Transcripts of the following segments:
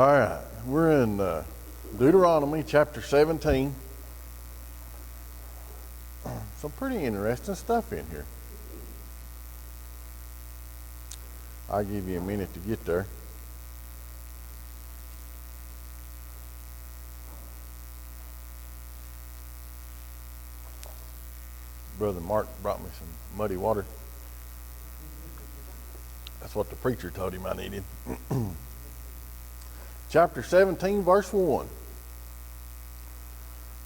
All right, we're in Deuteronomy chapter 17. Some pretty interesting stuff in here. I'll give you a minute to get there. Brother Mark brought me some muddy water. That's what the preacher told him I needed. Chapter 17, verse 1.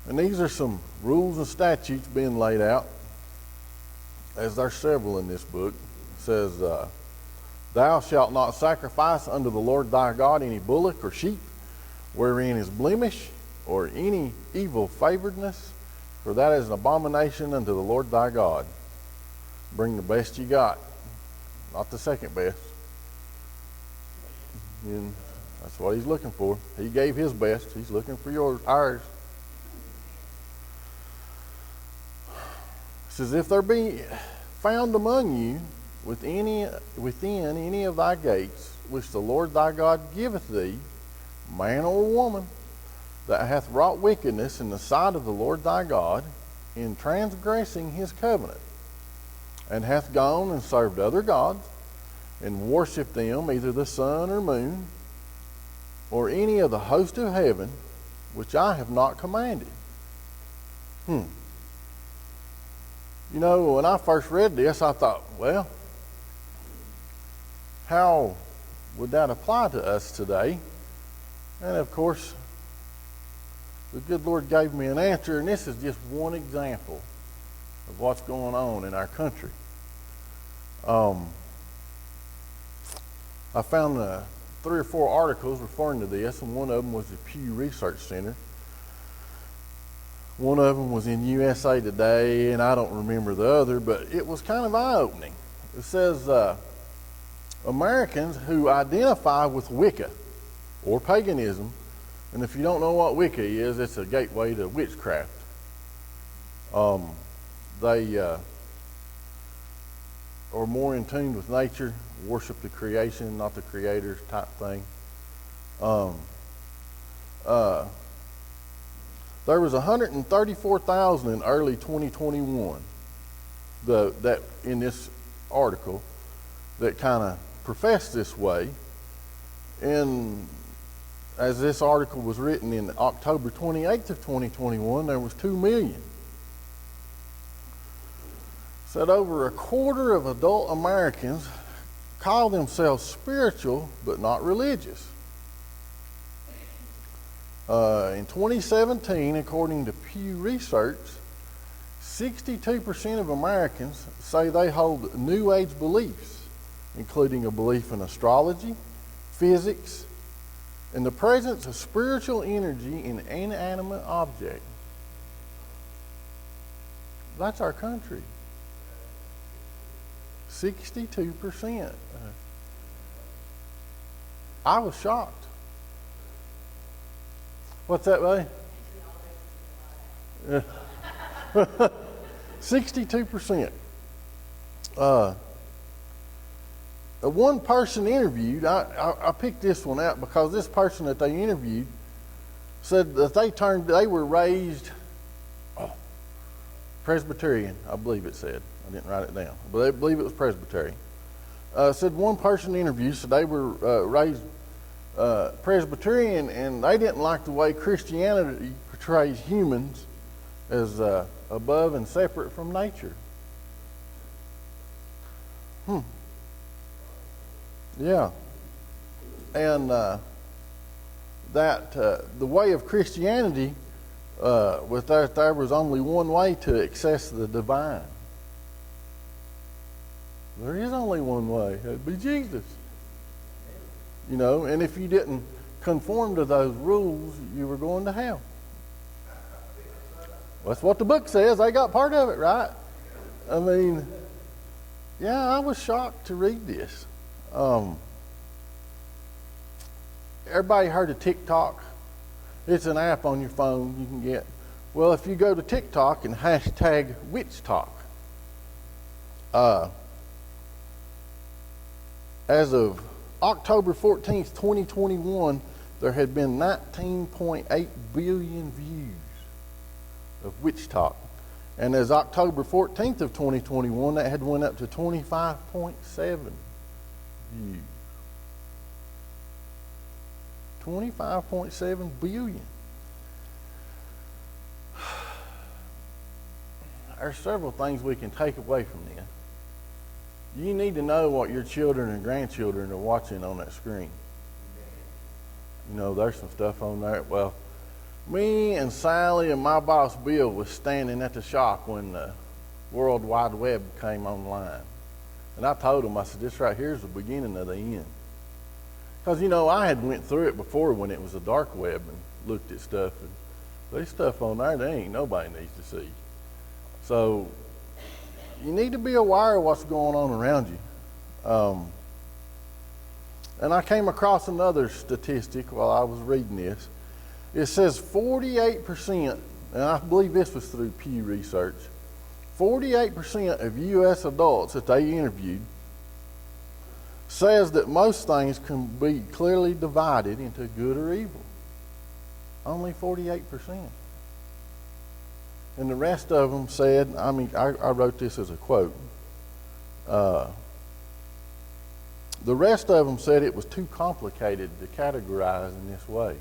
And these are some rules and statutes being laid out, as there's several in this book. It says, Thou shalt not sacrifice unto the Lord thy God any bullock or sheep, wherein is blemish, or any evil favoredness, for that is an abomination unto the Lord thy God. Bring the best you got, not the second best. And that's what he's looking for. He gave his best. He's looking for ours. It says, if there be found among you within any of thy gates, which the Lord thy God giveth thee, man or woman, that hath wrought wickedness in the sight of the Lord thy God, in transgressing his covenant, and hath gone and served other gods, and worshipped them, either the sun or moon, or any of the host of heaven, which I have not commanded. You know, when I first read this, I thought, well, how would that apply to us today? And of course, the good Lord gave me an answer, and this is just one example of what's going on in our country. I found 3 or 4 articles referring to this, and one of them was the Pew Research Center. One of them was in USA Today, and I don't remember the other, but it was kind of eye-opening. It says, Americans who identify with Wicca or paganism, and if you don't know what Wicca is, it's a gateway to witchcraft. They are more in tune with nature, worship the creation, not the creators type thing. There was 134,000 in early 2021 that in this article that kind of professed this way. And as this article was written in October 28th of 2021, there was 2 million. Said over a quarter of adult Americans call themselves spiritual but not religious. In 2017, according to Pew Research, 62% of Americans say they hold New Age beliefs, including a belief in astrology, physics, and the presence of spiritual energy in inanimate objects. That's our country. 62%. I was shocked. What's that, buddy? 62%. One person interviewed, I picked this one out because this person that they interviewed said that they were raised Presbyterian, I believe it said. I didn't write it down, but I believe it was Presbyterian. Said one person interviewed said they were raised Presbyterian, and they didn't like the way Christianity portrays humans as above and separate from nature. Yeah. And that the way of Christianity, with that there was only one way to access the divine. There is only one way. It'd be Jesus. You know, and if you didn't conform to those rules, you were going to hell. That's what the book says. They got part of it, right? I mean, yeah, I was shocked to read this. Everybody heard of TikTok? It's an app on your phone you can get. Well, if you go to TikTok and hashtag witch talk, as of October 14th, 2021, there had been 19.8 billion views of Witch Talk. And as October 14th of 2021, that had went up to 25.7 views. 25.7 billion. There's several things we can take away from this. You need to know what your children and grandchildren are watching on that screen. You know, there's some stuff on there. Well, me and Sally and my boss Bill was standing at the shop when the World Wide Web came online. And I told him, I said, this right here is the beginning of the end. Because, you know, I had went through it before when it was a dark web and looked at stuff. And there's stuff on there that ain't nobody needs to see. So you need to be aware of what's going on around you. And I came across another statistic while I was reading this. It says 48%, and I believe this was through Pew Research, 48% of U.S. adults that they interviewed says that most things can be clearly divided into good or evil. Only 48%. And the rest of them said, I wrote this as a quote. The rest of them said it was too complicated to categorize in this way.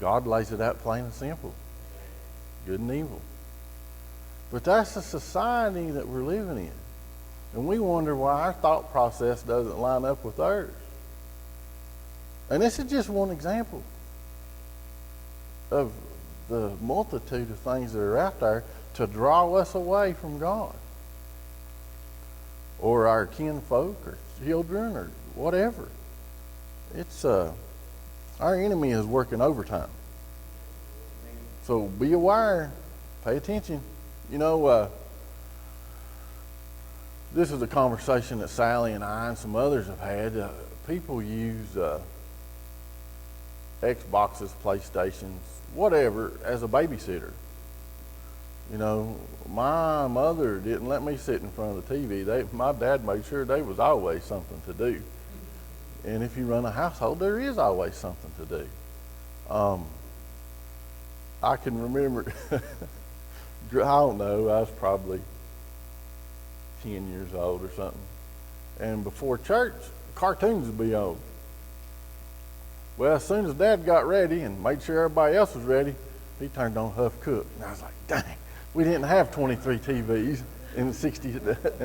God lays it out plain and simple. Good and evil. But that's the society that we're living in. And we wonder why our thought process doesn't line up with theirs. And this is just one example of the multitude of things that are out there to draw us away from God. Or our kinfolk or children or whatever. It's our enemy is working overtime. So be aware, pay attention. You know, this is a conversation that Sally and I and some others have had. People use Xboxes, PlayStations, whatever, as a babysitter. You know, my mother didn't let me sit in front of the TV. My dad made sure there was always something to do. And if you run a household, there is always something to do. I can remember, I don't know, I was probably 10 years old or something. And before church, cartoons would be on. Well, as soon as Dad got ready and made sure everybody else was ready, he turned on Huff Cook. And I was like, dang, we didn't have 23 TVs and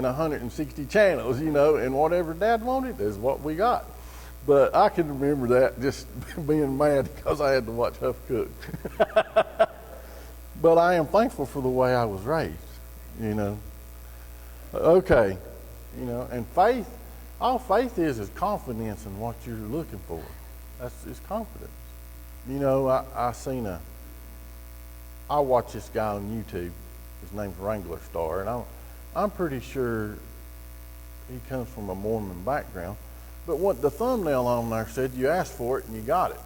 160 channels, you know, and whatever Dad wanted is what we got. But I can remember that just being mad because I had to watch Huff Cook. But I am thankful for the way I was raised, you know. Okay, you know, and faith, all faith is confidence in what you're looking for. It's confidence. You know, I watched this guy on YouTube. His name's Wrangler Star, and I'm pretty sure he comes from a Mormon background. But what the thumbnail on there said, you asked for it and you got it.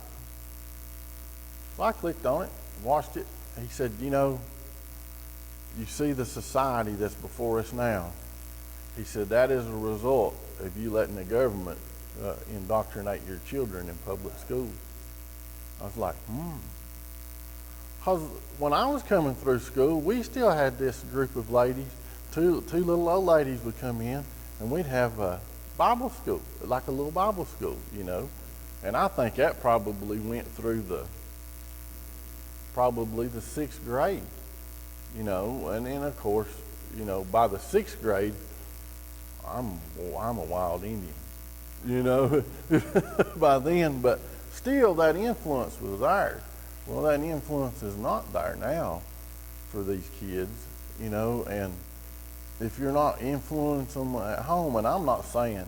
So I clicked on it, watched it. He said, you know, you see the society that's before us now. He said that is a result of you letting the government indoctrinate your children in public schools. I was like, Because when I was coming through school, we still had this group of ladies. Two little old ladies would come in, and we'd have a Bible school, like a little Bible school, you know. And I think that probably went through probably the 6th grade, you know. And then, of course, you know, by the 6th grade, I'm a wild Indian, you know, by then. But still, that influence was there. Well, that influence is not there now for these kids, you know. And if you're not influencing them at home, and I'm not saying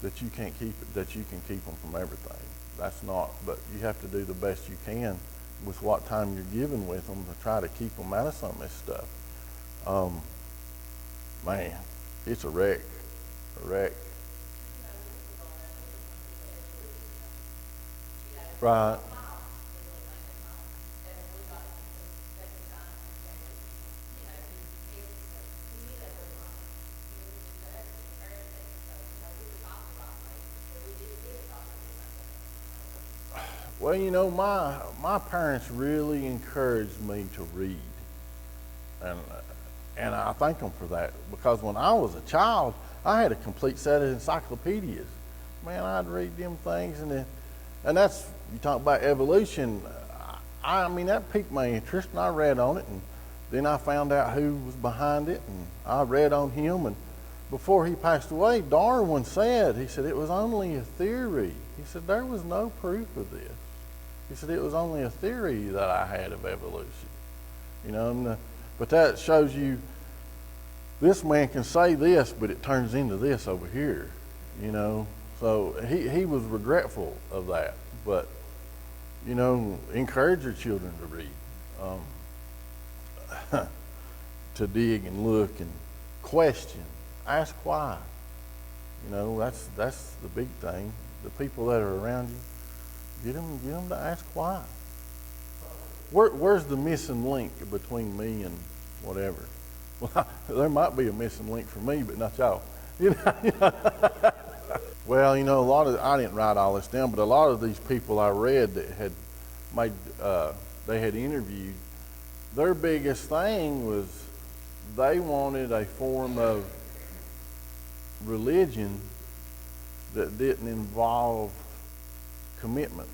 that you can't that you can keep them from everything. That's not. But you have to do the best you can with what time you're given with them to try to keep them out of some of this stuff. Man, it's a wreck. Right. Well, my parents really encouraged me to read, and and I thank them for that, because when I was a child, I had a complete set of encyclopedias. Man, I'd read them things, and that's, you talk about evolution. I mean, that piqued my interest, and I read on it, and then I found out who was behind it, and I read on him. And before he passed away, Darwin said, he said, it was only a theory. He said, there was no proof of this. He said, it was only a theory that I had of evolution. But that shows you, this man can say this, but it turns into this over here, So he was regretful of that. But, encourage your children to read, to dig and look and question, ask why. That's the big thing. The people that are around you, get them to ask why. Where's the missing link between me and whatever? Well, there might be a missing link for me, but not y'all. Well, I didn't write all this down, but a lot of these people I read that had made, they had interviewed, their biggest thing was they wanted a form of religion that didn't involve commitment,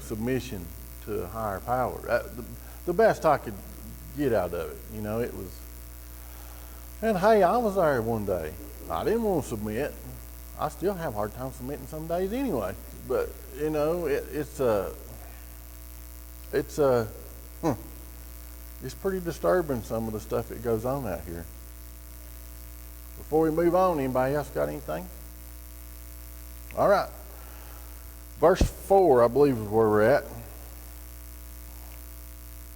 submission to a higher power. The best I could get out of it, it was. And hey, I was there one day. I didn't want to submit. I still have a hard time submitting some days anyway. But it's pretty disturbing, some of the stuff that goes on out here. Before we move on, anybody else got anything? All right. Verse 4, I believe, is where we're at.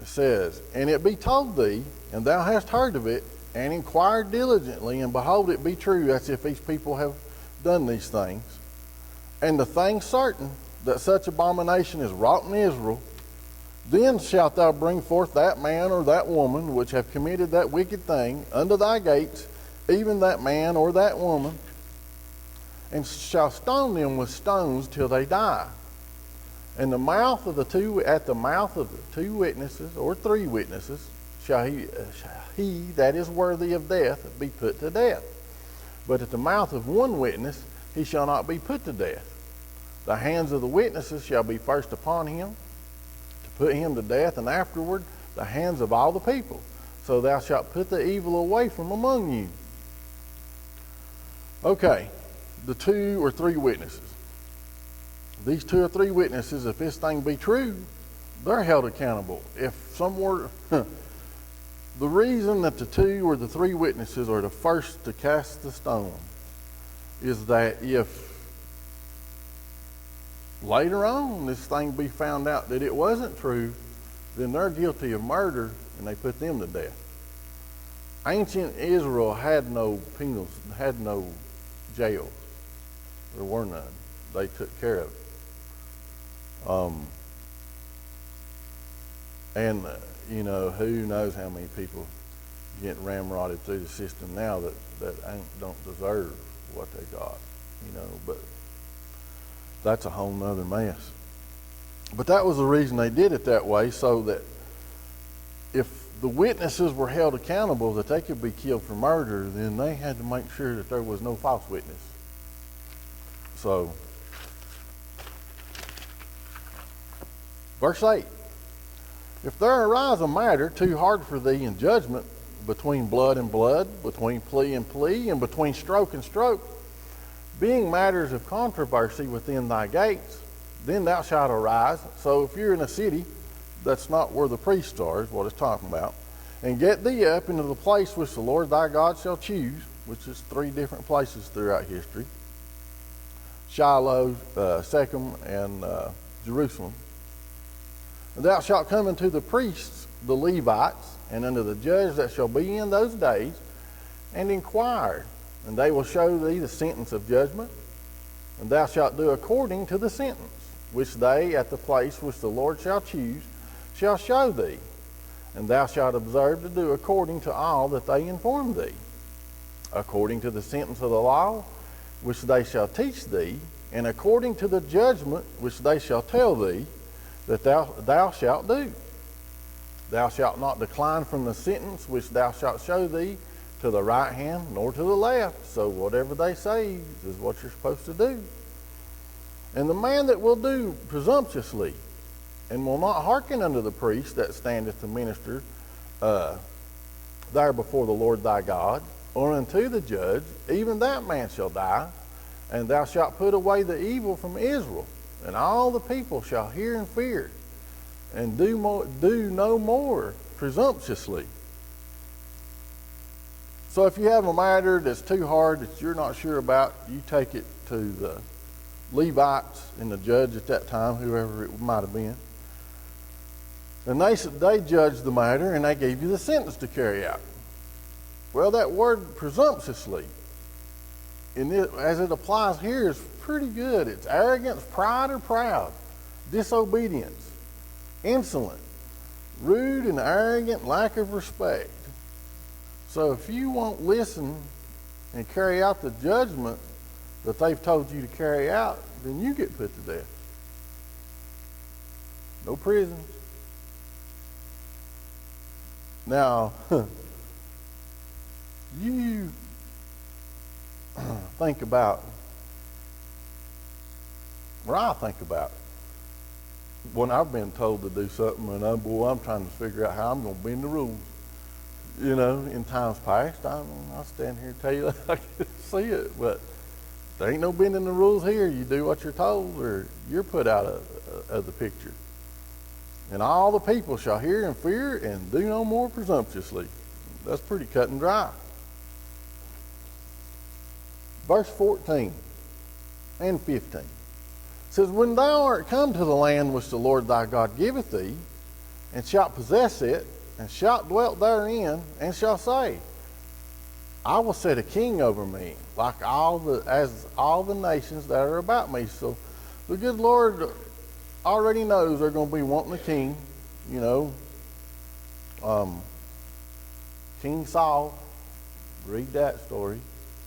It says, and it be told thee, and thou hast heard of it, and inquired diligently, and behold, it be true. That's if these people have done these things. And the thing certain, that such abomination is wrought in Israel, then shalt thou bring forth that man or that woman which have committed that wicked thing unto thy gates, even that man or that woman, and shall stone them with stones till they die. And at the mouth of the two witnesses or three witnesses shall he that is worthy of death be put to death. But at the mouth of one witness he shall not be put to death. The hands of the witnesses shall be first upon him to put him to death, and afterward the hands of all the people. So thou shalt put the evil away from among you. Okay, the 2 or 3 witnesses. These 2 or 3 witnesses, if this thing be true, they're held accountable. If somewhere, the reason that the 2 or the 3 witnesses are the first to cast the stone is that if later on this thing be found out that it wasn't true, then they're guilty of murder and they put them to death. Ancient Israel had no penals, had no jails. There were none. They took care of it. Who knows how many people get ramrodded through the system now that don't deserve what they got, but that's a whole nother mess. But that was the reason they did it that way, so that if the witnesses were held accountable that they could be killed for murder, then they had to make sure that there was no false witness. So, verse 8, if there arise a matter too hard for thee in judgment, between blood and blood, between plea and plea, and between stroke and stroke, being matters of controversy within thy gates, then thou shalt arise. So if you're in a city, that's not where the priests are, is what it's talking about, and get thee up into the place which the Lord thy God shall choose, which is 3 different places throughout history: Shiloh, Shechem, and Jerusalem. And thou shalt come unto the priests, the Levites, and unto the judge that shall be in those days, and inquire, and they will show thee the sentence of judgment, and thou shalt do according to the sentence which they at the place which the Lord shall choose shall show thee, and thou shalt observe to do according to all that they inform thee, according to the sentence of the law which they shall teach thee, and according to the judgment which they shall tell thee, that thou shalt do. Thou shalt not decline from the sentence which thou shalt show thee to the right hand nor to the left. So whatever they say is what you're supposed to do. And the man that will do presumptuously, and will not hearken unto the priest that standeth to minister there before the Lord thy God, or unto the judge, even that man shall die. And thou shalt put away the evil from Israel, and all the people shall hear and fear, and do no more presumptuously. So if you have a matter that's too hard that you're not sure about, you take it to the Levites and the judge at that time, whoever it might have been. And they judged the matter, and they gave you the sentence to carry out. Well, that word presumptuously, as it applies here, is pretty good. It's arrogance, pride, or proud, disobedience, insolent, rude and arrogant, lack of respect. So if you won't listen and carry out the judgment that they've told you to carry out, then you get put to death. No prisons. Now, you think about, I think about when I've been told to do something, and I'm trying to figure out how I'm going to bend the rules. You know, in times past, I'll stand here and tell you that I can see it, but there ain't no bending the rules here. You do what you're told, or you're put out of the picture. And all the people shall hear and fear, and do no more presumptuously. That's pretty cut and dry. Verse 14 and 15 says, when thou art come to the land which the Lord thy God giveth thee, and shalt possess it, and shalt dwell therein, and shall say, I will set a king over me, like all the nations that are about me. So the good Lord already knows they're going to be wanting a king. You know, King Saul, read that story.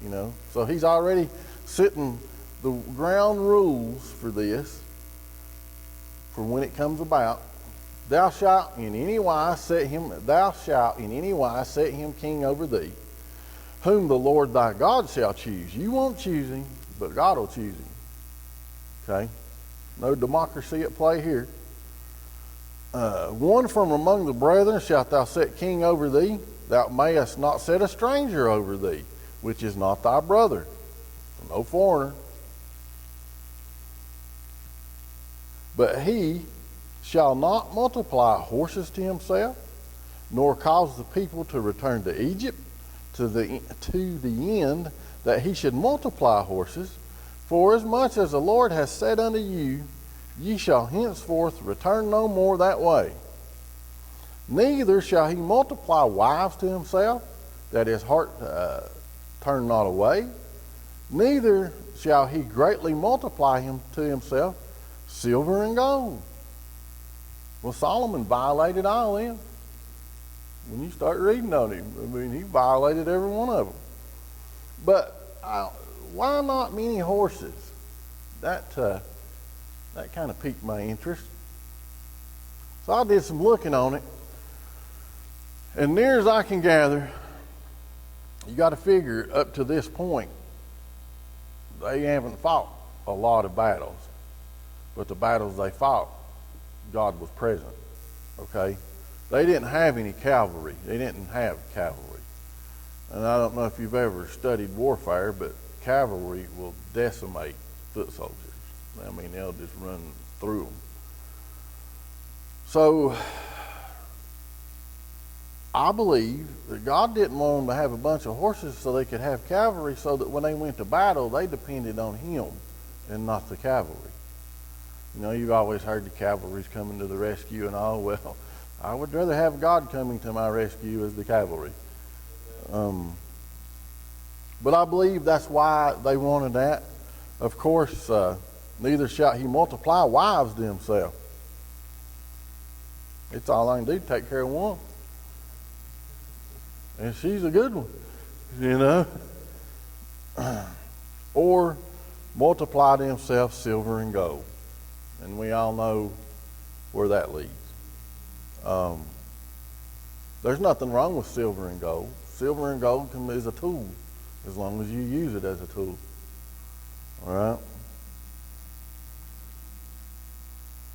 You know, so he's already setting the ground rules for this, for when it comes about. Thou shalt in any wise set him king over thee, whom the Lord thy God shall choose. You won't choose him, but God will choose him. Okay? No democracy at play here. One from among the brethren shalt thou set king over thee. Thou mayest not set a stranger over thee, which is not thy brother. No foreigner. But he shall not multiply horses to himself, nor cause the people to return to Egypt, to the end that he should multiply horses. For as much as the Lord has said unto you, ye shall henceforth return no more that way. Neither shall he multiply wives to himself, that his heart turn not away. Neither shall he greatly multiply him to himself silver and gold. Well, Solomon violated all of them. When you start reading on him, I mean, he violated every one of them. But why not many horses? That kind of piqued my interest. So I did some looking on it. And near as I can gather, you got to figure up to this point, they haven't fought a lot of battles. But the battles they fought, God was present. Okay? They didn't have any cavalry. They didn't have cavalry. And I don't know if you've ever studied warfare, but cavalry will decimate foot soldiers. I mean, they'll just run through them. So I believe that God didn't want them to have a bunch of horses so they could have cavalry, so that when they went to battle, they depended on him and not the cavalry. You know, you've always heard the cavalry's coming to the rescue and all. Well, I would rather have God coming to my rescue as the cavalry. But I believe that's why they wanted that. Of course, neither shall he multiply wives to himself. It's all I can do, take care of one. And she's a good one, you know. Or multiply themselves silver and gold. And we all know where that leads. There's nothing wrong with silver and gold. Silver and gold is a tool as long as you use it as a tool. All right?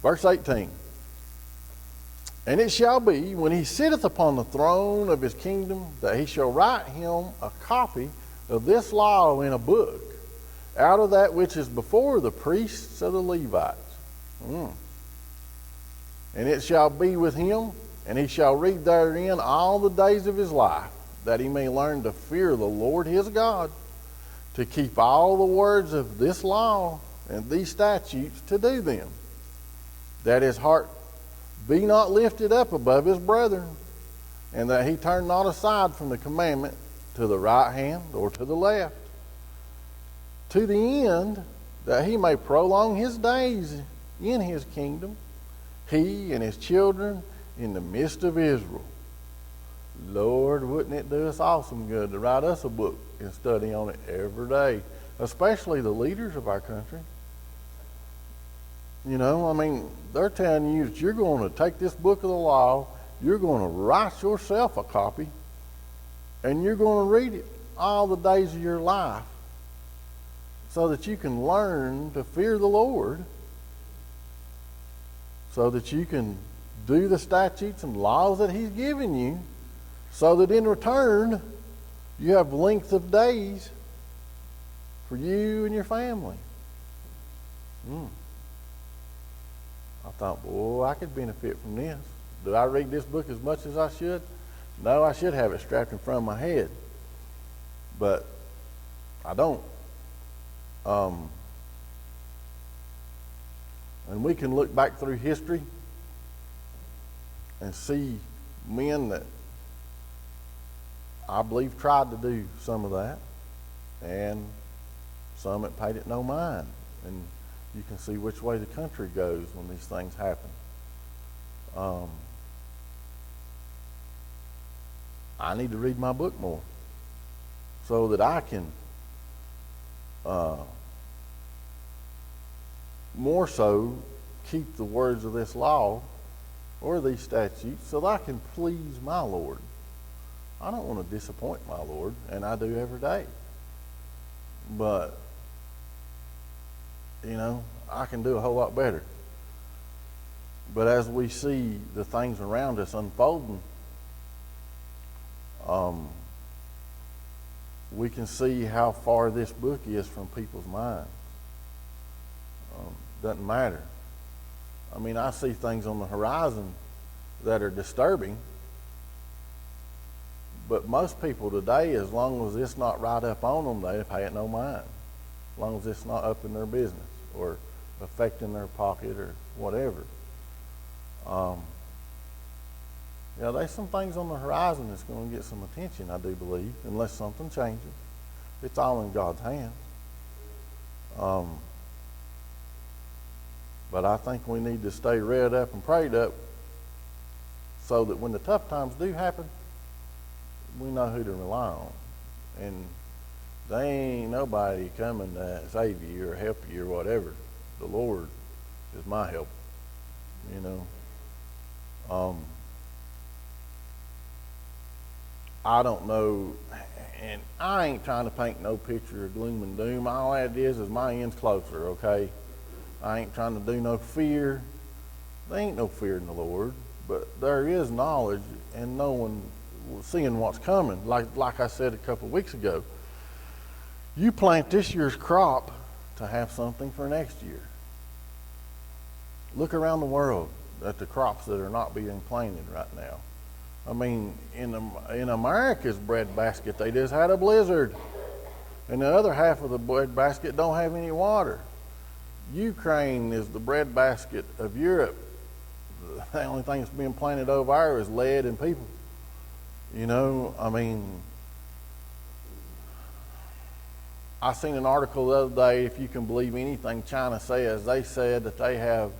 Verse 18. And it shall be, when he sitteth upon the throne of his kingdom, that he shall write him a copy of this law in a book, out of that which is before the priests of the Levites. And it shall be with him, and he shall read therein all the days of his life, that he may learn to fear the Lord his God, to keep all the words of this law and these statutes to do them, that his heart be not lifted up above his brethren, and that he turn not aside from the commandment to the right hand or to the left, to the end that he may prolong his days in his kingdom, he and his children in the midst of Israel. Lord, wouldn't it do us awesome good to write us a book and study on it every day, especially the leaders of our country. You know, I mean, they're telling you that you're going to take this book of the law, you're going to write yourself a copy, and you're going to read it all the days of your life so that you can learn to fear the Lord, so that you can do the statutes and laws that he's given you, so that in return you have length of days for you and your family. I thought, boy, I could benefit from this. Do I read this book as much as I should? No, I should have it strapped in front of my head. But I don't. And we can look back through history and see men that I believe tried to do some of that, and some that paid it no mind. And you can see which way the country goes when these things happen. I need to read my book more so that I can more so keep the words of this law or these statutes so that I can please my Lord. I don't want to disappoint my Lord, and I do every day. But, you know, I can do a whole lot better. But as we see the things around us unfolding, we can see how far this book is from people's minds. Doesn't matter. I mean, I see things on the horizon that are disturbing, but most people today, as long as it's not right up on them, they pay it no mind. As long as it's not up in their business or affecting their pocket or whatever. Yeah, there's some things on the horizon that's going to get some attention, I do believe, unless something changes. It's all in God's hands. But I think we need to stay read up and prayed up so that when the tough times do happen, we know who to rely on. And there ain't nobody coming to save you or help you or whatever. The Lord is my help, you know. I don't know, and I ain't trying to paint no picture of gloom and doom. All that is my end's closer, okay? I ain't trying to do no fear. There ain't no fear in the Lord, but there is knowledge and knowing, seeing what's coming. Like I said a couple of weeks ago, you plant this year's crop to have something for next year. Look around the world at the crops that are not being planted right now. I mean, in America's breadbasket, they just had a blizzard, and the other half of the breadbasket don't have any water. Ukraine is the breadbasket of Europe. The only thing that's being planted over there is lead and people. You know, I mean, I seen an article the other day, if you can believe anything China says. They said that they have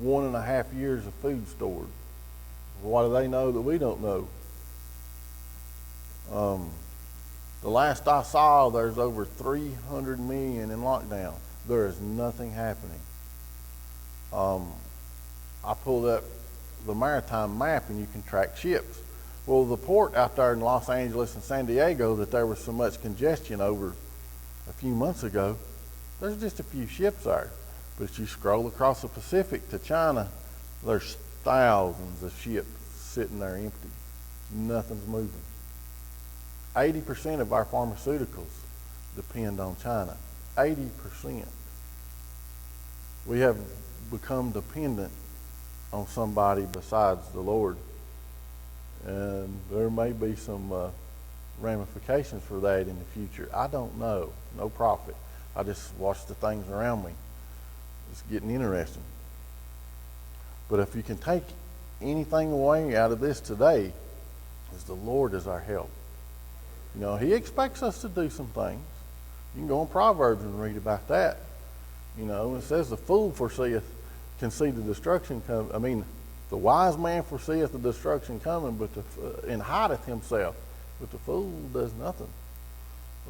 1.5 years of food stored. What do they know that we don't know? The last I saw, there's over 300 million in lockdown. There is nothing happening. I pulled up the maritime map and you can track ships. Well, the port out there in Los Angeles and San Diego that there was so much congestion over a few months ago, there's just a few ships there. But if you scroll across the Pacific to China, there's thousands of ships sitting there empty. Nothing's moving. 80% of our pharmaceuticals depend on China. 80%. We have become dependent on somebody besides the Lord. And there may be some ramifications for that in the future. I don't know. No prophet. I just watch the things around me. It's getting interesting. But if you can take anything away out of this today, is the Lord is our help. You know, He expects us to do some things. You can go in Proverbs and read about that. You know, it says the fool can see the destruction come. I mean, the wise man foreseeth the destruction coming, and hideth himself. But the fool does nothing.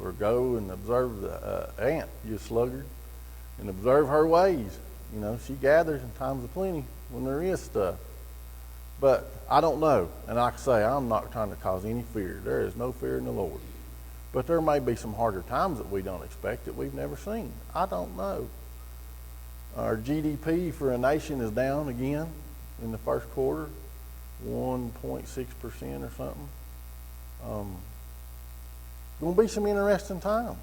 Or go and observe the ant, you sluggard, and observe her ways. You know, she gathers in times of plenty when there is stuff. But I don't know. And like I say, I'm not trying to cause any fear. There is no fear in the Lord. But there may be some harder times that we don't expect that we've never seen. I don't know. Our GDP for a nation is down again in the first quarter, 1.6% or something. Going to be some interesting times.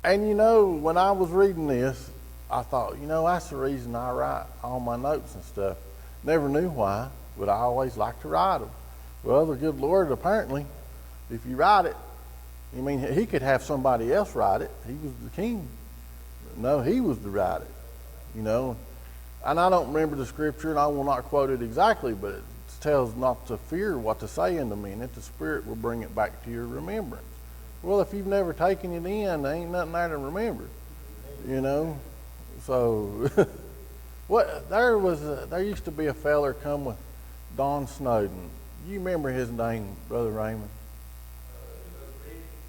And you know, when I was reading this, I thought, you know, that's the reason I write all my notes and stuff. Never knew why, but I always like to write them. Well, the good Lord, apparently, if you write it, I mean, He could have somebody else write it. He was the king. No, He was to write it, you know. And I don't remember the scripture, and I will not quote it exactly, but it tells not to fear what to say in a minute. The Spirit will bring it back to your remembrance. Well, if you've never taken it in, there ain't nothing there to remember, you know. So, there used to be a feller come with Don Snowden. You remember his name, Brother Raymond?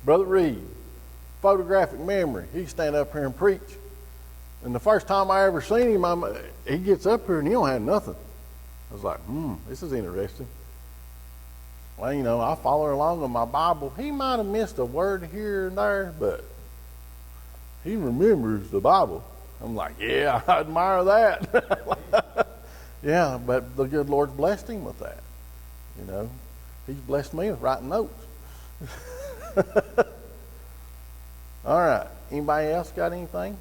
Brother Reed. Photographic memory. He'd stand up here and preach. And the first time I ever seen him, he gets up here and he don't have nothing. I was like, this is interesting. Well, you know, I follow along with my Bible. He might have missed a word here and there, but he remembers the Bible. I'm like, yeah, I admire that. Yeah, but the good Lord's blessed him with that. You know, He's blessed me with writing notes. All right. Anybody else got anything?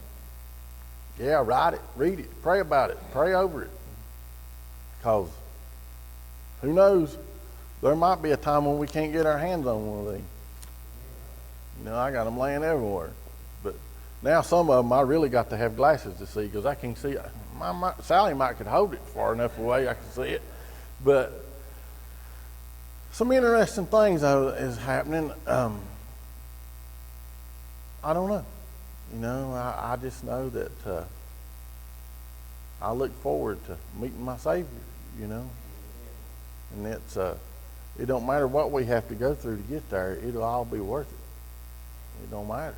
Yeah, write it, read it, pray about it, pray over it. Because who knows? There might be a time when we can't get our hands on one of these. You know, I got them laying everywhere. But now some of them I really got to have glasses to see because I can't see. Sally might could hold it far enough away I can see it. But some interesting things is happening. I don't know. You know, I just know that I look forward to meeting my Savior, you know. And it don't matter what we have to go through to get there. It'll all be worth it. It don't matter.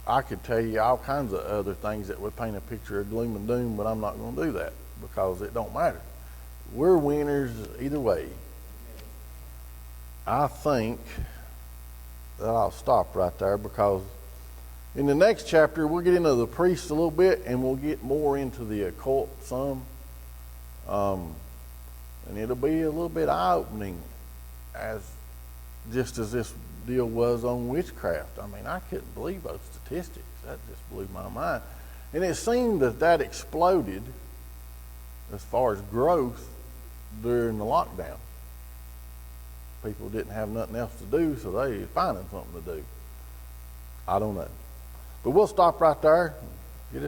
I could tell you all kinds of other things that would paint a picture of gloom and doom, but I'm not going to do that because it don't matter. We're winners either way. I think that I'll stop right there because in the next chapter we'll get into the priests a little bit and we'll get more into the occult some. And it'll be a little bit eye-opening just as this deal was on witchcraft. I mean, I couldn't believe those statistics. That just blew my mind. And it seemed that exploded as far as growth during the lockdown. People didn't have nothing else to do, so they were finding something to do. I don't know. But we'll stop right there.